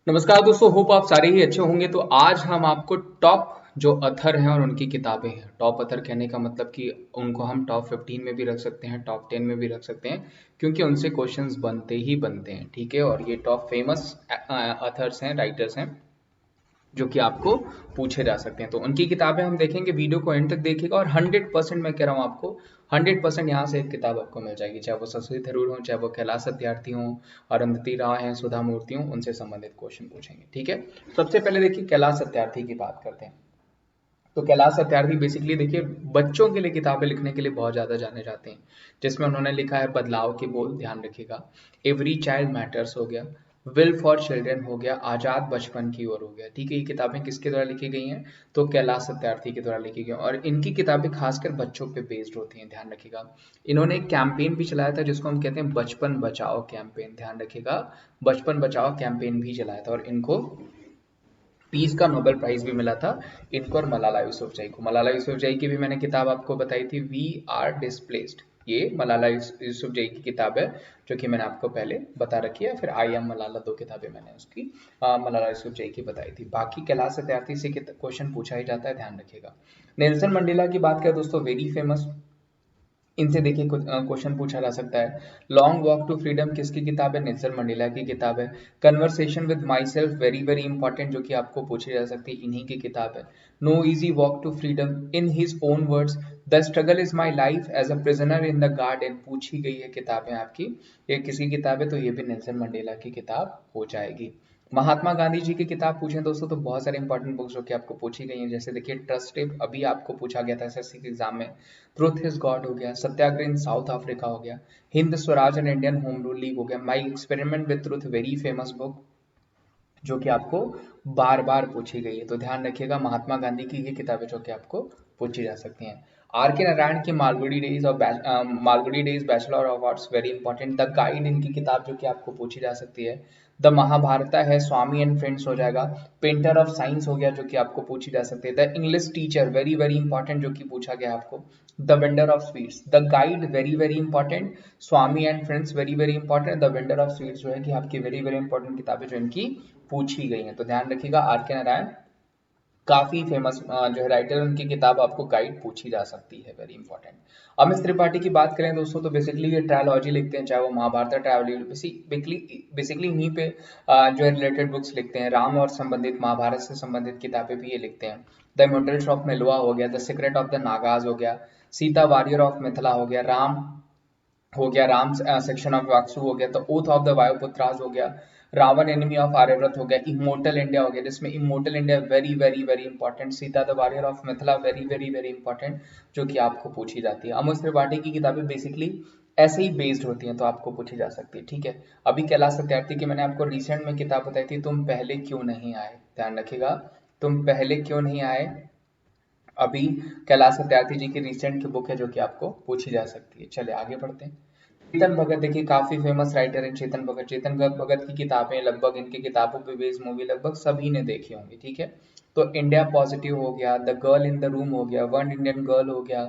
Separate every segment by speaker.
Speaker 1: नमस्कार दोस्तों, होप आप सारे ही अच्छे होंगे। तो आज हम आपको टॉप जो अथर हैं और उनकी किताबें हैं, टॉप अथर कहने का मतलब कि उनको हम टॉप 15 में भी रख सकते हैं, टॉप 10 में भी रख सकते हैं, क्योंकि उनसे क्वेश्चंस बनते ही बनते हैं। ठीक है, और ये टॉप फेमस अथर्स हैं, राइटर्स हैं जो कि आपको पूछे जा सकते हैं। तो उनकी किताबें हम देखेंगे, वीडियो को एंड तक देखिएगा और 100% मैं कह रहा हूँ आपको 100% यहाँ से एक किताब आपको मिल जाएगी, चाहे वो शशि थरूर हो, चाहे वो कैलाश सत्यार्थी हो, अरुंधति राय हैं, सुधा मूर्ति हो, उनसे संबंधित क्वेश्चन पूछेंगे। ठीक है, सबसे पहले देखिए कैलाश सत्यार्थी की बात करते हैं। तो कैलाश सत्यार्थी बेसिकली देखिए बच्चों के लिए किताबें लिखने के लिए बहुत ज़्यादा जाने जाते हैं, जिसमें उन्होंने लिखा है बदलाव के बोल, ध्यान रखिएगा, एवरी चाइल्ड मैटर्स हो गया, विल फॉर चिल्ड्रन हो गया, आज़ाद बचपन की ओर हो गया। ठीक है, ये किताबें किसके द्वारा लिखी गई हैं? तो कैलाश सत्यार्थी के द्वारा लिखी गई हैं और इनकी किताबें खासकर बच्चों पे बेस्ड होती हैं, ध्यान रखिएगा। इन्होंने एक कैंपेन भी चलाया था जिसको हम कहते हैं बचपन बचाओ कैंपेन, ध्यान रखिएगा, बचपन बचाओ कैंपेन भी चलाया था और इनको पीस का नोबेल प्राइज भी मिला था, इनको और मलाला यूसुफजई को। मलाला यूसुफजई की भी मैंने किताब आपको बताई थी, वी आर डिस्प्लेस्ड। ये मलाला यूसुफजई की किताब है जो कि मैंने आपको पहले बता रखी है। फिर आई एम मलाला, दो किताबें मैंने उसकी मलाला यूसुफजई की बताई थी। बाकी कैलाश सत्यार्थी से क्वेश्चन पूछा ही जाता है, ध्यान रखिएगा। नेल्सन मंडेला की बात करें दोस्तों, वेरी फेमस, इनसे देखिए कुछ क्वेश्चन पूछा जा सकता है। लॉन्ग वॉक टू फ्रीडम किसकी किताब है? नेल्सन मंडेला की किताब है। Conversation with my self, very very important, जो कि आपको पूछी जा सकती है, इन्हीं की किताब है। No easy walk to freedom, in his own words, the struggle is my life as a prisoner in the garden, पूछी गई है किताबें आपकी। ये किसकी किताब है? तो ये भी नेल्सन मंडेला की किताब हो जाएगी। महात्मा गांधी जी की किताब पूछें दोस्तों तो बहुत सारे इंपॉर्टेंट बुक्स जो कि आपको पूछी गई हैं, जैसे देखिए ट्रस्ट, अभी आपको पूछा गया था एसएससी के एग्जाम में, ट्रुथ इज गॉड हो गया, सत्याग्रह इन साउथ अफ्रीका हो गया, Hind Swaraj and Indian home rule league हो गया, my experiment with truth, very famous book जो कि आपको बार बार पूछी गई है। तो ध्यान रखिएगा, महात्मा गांधी की ये किताबें जो कि आपको पूछी जा सकती हैं। आर के नारायण की मालगुडी डेज और Malgudi days bachelor of arts, very important. The guide इनकी किताब जो कि आपको पूछी जा सकती है। द महाभारता है, स्वामी एंड फ्रेंड्स हो जाएगा। पेंटर ऑफ साइंस हो गया जो कि आपको पूछी जा सकती है। The English teacher, very very important, जो कि पूछा गया आपको। The vendor of sweets, the guide, very very important. Swami and friends, very very important. The vendor of sweets जो है कि आपकी वेरी वेरी इंपॉर्टेंट किताबें जो इनकी पूछी गई हैं। तो ध्यान रखिएगा, आर के नारायण काफी फेमस जो है राइटर, उनकी किताब आपको गाइड पूछी जा सकती है, वेरी इंपॉर्टेंट। अमित त्रिपाठी की बात करें दोस्तों तो बेसिकली ये ट्रायोलॉजी लिखते हैं, चाहे वो महाभारत ट्रायोलॉजी, बेसिकली इन्हीं पे जो है रिलेटेड बुक्स लिखते हैं। राम और संबंधित, महाभारत से संबंधित किताबें भी ये लिखते हैं। द इमोर्टल्स ऑफ मेलुआ हो गया, the secret of the Nagas हो गया, सीता वॉरियर ऑफ मिथिला हो गया, राम हो गया, राम सेक्शन ऑफ वाक्सु हो गया, तो ओथ ऑफ द वायुपुत्रास हो गया, रावण एनिमी ऑफ आर्यव्रत हो गया, इमोर्टल इंडिया हो गया, जिसमें immortal India very very very important, Sita the warrior of Mithila, very very very important, जो कि आपको पूछी जाती है। अमर त्रिपाठी की किताबें बेसिकली ऐसे ही बेस्ड होती हैं, तो आपको पूछी जा सकती है। ठीक है, अभी कैलाश सत्यार्थी की मैंने आपको रिसेंट में किताब बताई थी, तुम पहले क्यों नहीं आए, ध्यान रखिएगा, तुम पहले क्यों नहीं आए, अभी कैलाश सत्यार्थी जी की रिसेंट की बुक है जो कि आपको पूछी जा सकती है। चलिए आगे बढ़ते हैं। चेतन भगत देखिए काफी फेमस राइटर है चेतन भगत। चेतन भगत की किताबें लगभग, इनकी किताबों पे बेस्ड मूवी लगभग सभी ने देखी होंगी। ठीक है, तो इंडिया पॉजिटिव हो गया, the girl in the room हो गया, वन इंडियन गर्ल हो गया,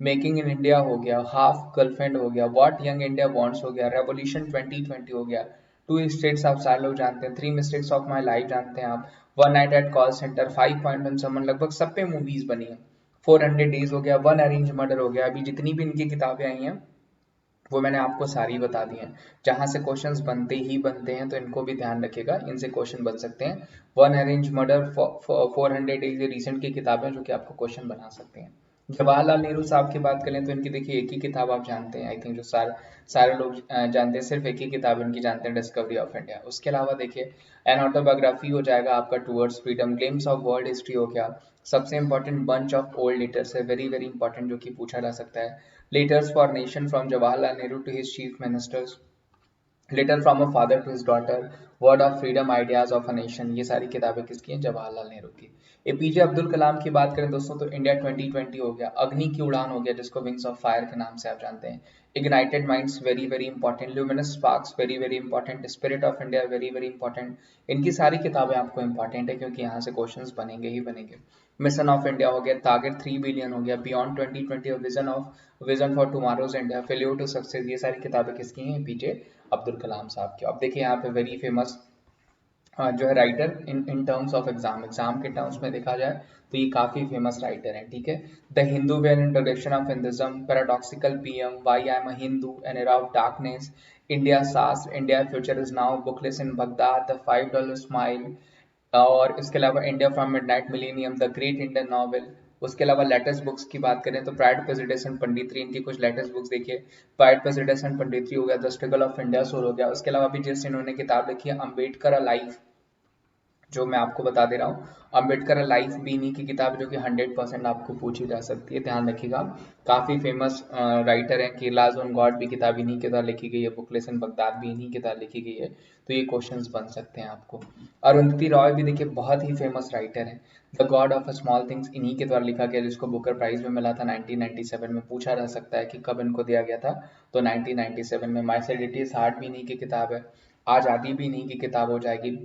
Speaker 1: मेकिंग इन इंडिया हो गया, हाफ गर्लफ्रेंड हो गया, व्हाट यंग इंडिया वांट्स हो गया, रेवोल्यूशन 2020 हो गया, टू स्टेट्स आप सारे लोग जानते हैं, three mistakes of my life जानते हैं आप, one night at call centre, 5 point someone, लगभग सब पे मूवीज बनी है। 400 डेज हो गया, वन अरेंज मर्डर हो गया। अभी जितनी भी इनकी किताबें आई हैं वो मैंने आपको सारी बता दी हैं, जहां से क्वेश्चंस बनते ही बनते हैं, तो इनको भी ध्यान रखिएगा, इनसे क्वेश्चन बन सकते हैं। वन अरेंज मर्डर, 400 डेज, ये रिसेंट की किताबें जो कि आपको क्वेश्चन बना सकते हैं। जवाहरलाल नेहरू साहब की बात करें तो इनकी देखिए एक ही किताब आप जानते हैं, आई थिंक जो सारे लोग जानते हैं, सिर्फ एक ही किताब इनकी जानते हैं, डिस्कवरी ऑफ इंडिया। उसके अलावा देखिए एन ऑटोबायोग्राफी हो जाएगा आपका, towards freedom, glimpse of world history हो गया, सबसे important bunch of old letters है, वेरी वेरी इंपॉर्टेंट, जो कि पूछा जा सकता है। Letters for nation from Jawaharlal Nehru to his chief ministers, letter from a father to his daughter, word of freedom, ideas of a nation, ये सारी किताबें किसकी हैं? जवाहरलाल नेहरू की। एपीजे अब्दुल कलाम की बात करें दोस्तों तो इंडिया 2020 हो गया, अग्नि की उड़ान हो गया जिसको विंग्स ऑफ फायर के नाम से आप जानते हैं, ignited minds, very very important, luminous sparks, very very important, spirit of India, very very important. इनकी सारी किताबें आपको इंपॉर्टेंट है क्योंकि यहाँ से क्वेश्चंस बनेंगे ही बनेंगे। मिशन ऑफ इंडिया हो गया, टारगेट 3 बिलियन हो गया, beyond 2020, vision for tomorrow's India, failure to success, ये सारी किताबें किसकी हैं? एपीजे अब्दुल कलाम साहब की। अब देखिए यहाँ पे वेरी फेमस जो है writer in terms of exam के टर्म्स में देखा जाए तो ये काफी फेमस राइटर हैं, ठीक है। The Hindu well, introduction of Hinduism, paradoxical PM, why I am a Hindu, an era of darkness, India Shastra, India future is now, bookless in Baghdad, the $5 smile, और इसके अलावा India from midnight millennium, the great Indian novel. उसके अलावा latest books की बात करें तो pride prejudice and punditry, इनकी कुछ लेटेस्ट बुक्स देखिए। प्राइड प्रेसिडेंस एंड पंडितरी हो गया, the struggle of India soul हो गया। उसके अलावा भी जिस इन्होंने किताब लिखी है अम्बेडकर अ लाइफ, जो मैं आपको बता दे रहा हूँ, अम्बेडकर लाइफ भी इन्हीं की किताब, जो कि 100% आपको पूछी जा सकती है, ध्यान रखिएगा। काफी फेमस राइटर हैं। केरलाज ऑन गॉड भी किताब इन्हीं की तरह लिखी गई है, बुकलेस इन बगदाद भी इन्हीं की तरह लिखी गई है, तो ये क्वेश्चंस बन सकते हैं आपको। अरुंधति रॉय भी देखिए बहुत ही फेमस राइटर है। The God of small things इन्हीं के द्वारा लिखा गया, जिसको बुकर प्राइज में मिला था 1997 में। पूछा जा सकता है कि कब इनको दिया गया था, तो 1997 में। माई सेडेटियस हार्ट भी इन्हीं की किताब है। आजादी भी इन्हीं की किताब हो जाएगी।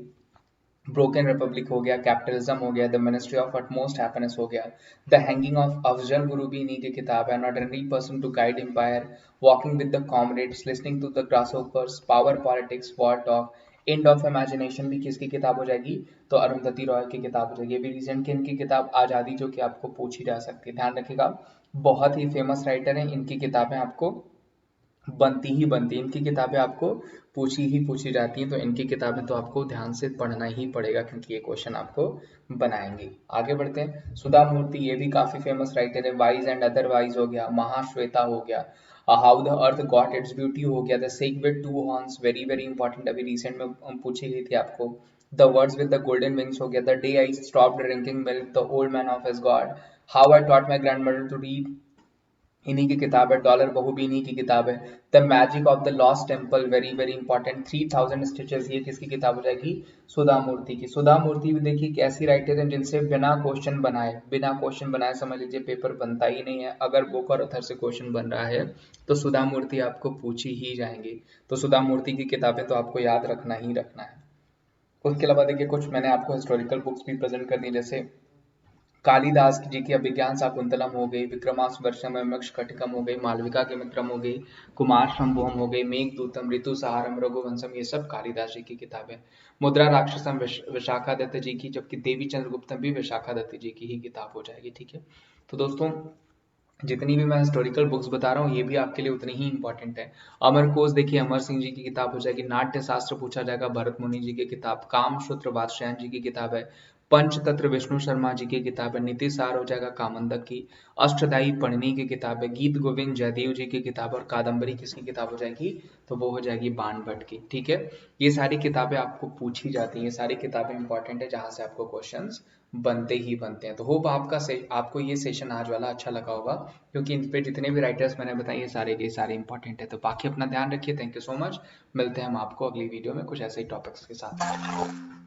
Speaker 1: ब्रोकन रिपब्लिक हो गया, कैपिटलिज्म हो गया, the ministry of utmost happiness हो गया, the hanging of Afzal Guru भी इन्हीं की किताब है, not ordinary person to guide empire, walking with the comrades, listening to the grasshoppers, power politics, war talk, end of imagination भी किसकी किताब हो जाएगी, तो अरुंधति रॉय की किताब हो जाएगी। अभी रिसेंट की इनकी किताब आजादी, जो कि आपको पूछी जा सकती है, ध्यान रखिएगा। बहुत ही फेमस राइटर हैं, इनकी किताबें आपको बनती ही बनती है, इनकी किताबें आपको पूछी ही पूछी जाती हैं, तो इनकी किताबें तो आपको ध्यान से पढ़ना ही पड़ेगा, क्योंकि ये क्वेश्चन आपको बनाएंगे। आगे बढ़ते हैं। सुधा मूर्ति, ये भी काफी फेमस राइटर है। वाइज एंड अदर वाइज हो गया, महाश्वेता हो गया, how the earth got its beauty हो गया, the sage with two horns, very very important, अभी रिसेंट में पूछी गई थी आपको। The birds with the golden wings हो गया, the day I stopped drinking milk, the old man of his god, how I taught my grandmother to read, इन्हीं की किताब है। डॉलर बहू भी इन्हीं की किताब है। The magic of the lost temple, very very important. 3000 stitches, ये किसकी किताब हो जाएगी, सुधा मूर्ति की। सुधा मूर्ति भी देखिए एक ऐसी राइटर है जिनसे बिना क्वेश्चन बनाए समझ लीजिए पेपर बनता ही नहीं है। अगर बुक और अथर से क्वेश्चन बन रहा है तो सुधा मूर्ति आपको पूछी ही जाएंगी, तो सुधा मूर्ति की किताबें तो आपको याद रखना ही रखना है। उसके अलावा देखिए कुछ मैंने आपको हिस्टोरिकल बुक्स भी प्रेजेंट कर दी, जैसे कालिदास जी की अभिज्ञान शाकुंतलम हो गई, विक्रमार्क यमक्ष कटिकम हो गई, मालविका के मित्रम हो गई, कुमार संभवम हो गई, मेघदूतम, ऋतु सहारम, रघुवंशम, ये सब कालिदास जी की किताबें। मुद्रा राक्षसम विशाखा दत्त जी की, जबकि देवी चंद्रगुप्तम भी विशाखा दत्त जी की ही किताब हो जाएगी, ठीक है। तो दोस्तों जितनी भी मैं हिस्टोरिकल बुक्स बता रहा हूँ ये भी आपके लिए उतनी ही इंपॉर्टेंट है। अमर कोश देखिए अमर सिंह जी की किताब हो जाएगी। नाट्य शास्त्र पूछा जाएगा, भरत मुनि जी की किताब। कामसूत्र वात्स्यायन जी की किताब है। पंचतंत्र विष्णु शर्मा जी की किताब है। नीति सार हो जाएगा कामंदक की। अष्टदाई पढ़नी की किताब है। गीत गोविंद जयदेव जी की किताब, और कादम्बरी किसकी किताब हो जाएगी, तो वो हो जाएगी बाण भट्ट की, ठीक है। ये सारी किताबें आपको पूछी जाती हैं, ये सारी किताबें इंपॉर्टेंट है जहां से आपको क्वेश्चंस बनते ही बनते हैं। तो होप आपको ये सेशन आज वाला अच्छा लगा होगा, क्योंकि इन पे जितने भी राइटर्स मैंने बताए ये सारे के सारे इंपॉर्टेंट है। तो बाकी अपना ध्यान रखिए, थैंक यू सो मच। मिलते हैं हम आपको अगली वीडियो में कुछ ऐसे ही टॉपिक्स के साथ।